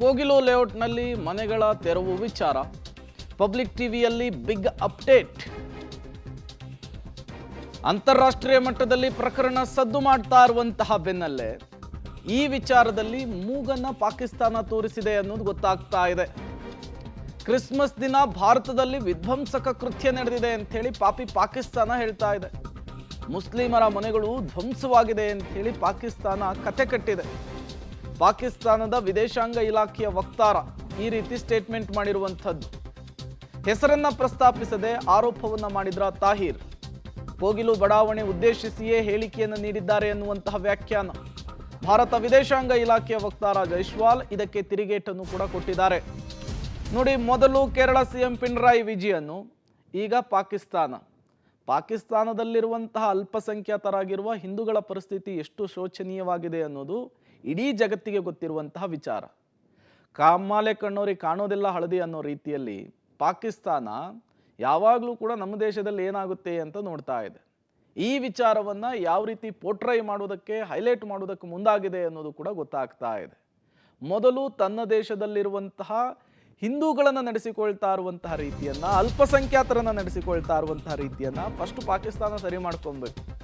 ಕೋಗಿಲು ಲೇಔಟ್ನಲ್ಲಿ ಮನೆಗಳ ತೆರವು ವಿಚಾರ ಪಬ್ಲಿಕ್ ಟಿವಿಯಲ್ಲಿ ಬಿಗ್ ಅಪ್ಡೇಟ್. ಅಂತಾರಾಷ್ಟ್ರೀಯ ಮಟ್ಟದಲ್ಲಿ ಪ್ರಕರಣ ಸದ್ದು ಮಾಡ್ತಾ ಇರುವಂತಹ ಬೆನ್ನಲ್ಲೇ ಈ ವಿಚಾರದಲ್ಲಿ ಮೂಗನ್ನ ಪಾಕಿಸ್ತಾನ ತೋರಿಸಿದೆ ಅನ್ನೋದು ಗೊತ್ತಾಗ್ತಾ ಇದೆ. ಕ್ರಿಸ್ಮಸ್ ದಿನ ಭಾರತದಲ್ಲಿ ವಿಧ್ವಂಸಕ ಕೃತ್ಯ ನಡೆದಿದೆ ಅಂತ ಹೇಳಿ ಪಾಕಿಸ್ತಾನ ಹೇಳ್ತಾ ಇದೆ. ಮುಸ್ಲಿಮರ ಮನೆಗಳು ಧ್ವಂಸವಾಗಿದೆ ಅಂತ ಹೇಳಿ ಪಾಕಿಸ್ತಾನ ಕತೆ ಕಟ್ಟಿದೆ. ಪಾಕಿಸ್ತಾನದ ವಿದೇಶಾಂಗ ಇಲಾಖೆಯ ವಕ್ತಾರ ಈ ರೀತಿ ಸ್ಟೇಟ್ಮೆಂಟ್ ಮಾಡಿರುವಂಥದ್ದು. ಹೆಸರನ್ನ ಪ್ರಸ್ತಾಪಿಸದೆ ಆರೋಪವನ್ನ ಮಾಡಿದ್ರ ತಾಹಿರ್ ಕೋಗಿಲು ಬಡಾವಣೆ ಉದ್ದೇಶಿಸಿಯೇ ಹೇಳಿಕೆಯನ್ನು ನೀಡಿದ್ದಾರೆ ಎನ್ನುವಂತಹ ವ್ಯಾಖ್ಯಾನ. ಭಾರತ ವಿದೇಶಾಂಗ ಇಲಾಖೆಯ ವಕ್ತಾರ ಜೈಸ್ವಾಲ್ ಇದಕ್ಕೆ ತಿರುಗೇಟನ್ನು ಕೂಡ ಕೊಟ್ಟಿದ್ದಾರೆ. ನೋಡಿ, ಮೊದಲು ಕೇರಳ ಸಿಎಂ ಪಿಣರಾಯಿ ವಿಜಯನ್, ಈಗ ಪಾಕಿಸ್ತಾನದಲ್ಲಿರುವಂತಹ ಅಲ್ಪಸಂಖ್ಯಾತರಾಗಿರುವ ಹಿಂದೂಗಳ ಪರಿಸ್ಥಿತಿ ಎಷ್ಟು ಶೋಚನೀಯವಾಗಿದೆ ಅನ್ನೋದು ಇಡೀ ಜಗತ್ತಿಗೆ ಗೊತ್ತಿರುವಂತಹ ವಿಚಾರ. ಕಾಮಾಲೆ ಕಣ್ಣೋರಿಗೆ ಕಾಣೋದೆಲ್ಲ ಹಳದಿ ಅನ್ನೋ ರೀತಿಯಲ್ಲಿ ಪಾಕಿಸ್ತಾನ ಯಾವಾಗಲೂ ಕೂಡ ನಮ್ಮ ದೇಶದಲ್ಲಿ ಏನಾಗುತ್ತೆ ಅಂತ ನೋಡ್ತಾ ಇದೆ. ಈ ವಿಚಾರವನ್ನ ಯಾವ ರೀತಿ ಪೋರ್ಟ್ರೈ ಮಾಡೋದಕ್ಕೆ, ಹೈಲೈಟ್ ಮಾಡೋದಕ್ಕೆ ಮುಂದಾಗಿದೆ ಅನ್ನೋದು ಕೂಡ ಗೊತ್ತಾಗ್ತಾ ಇದೆ. ಮೊದಲು ತನ್ನ ದೇಶದಲ್ಲಿರುವಂತಹ ಹಿಂದೂಗಳನ್ನು ನಡೆಸಿಕೊಳ್ತಾ ಇರುವಂತಹ ರೀತಿಯನ್ನ, ಅಲ್ಪಸಂಖ್ಯಾತರನ್ನ ನಡೆಸಿಕೊಳ್ತಾ ಇರುವಂತಹ ರೀತಿಯನ್ನ ಫಸ್ಟ್ ಪಾಕಿಸ್ತಾನ ಸರಿ ಮಾಡ್ಕೊಬೇಕು.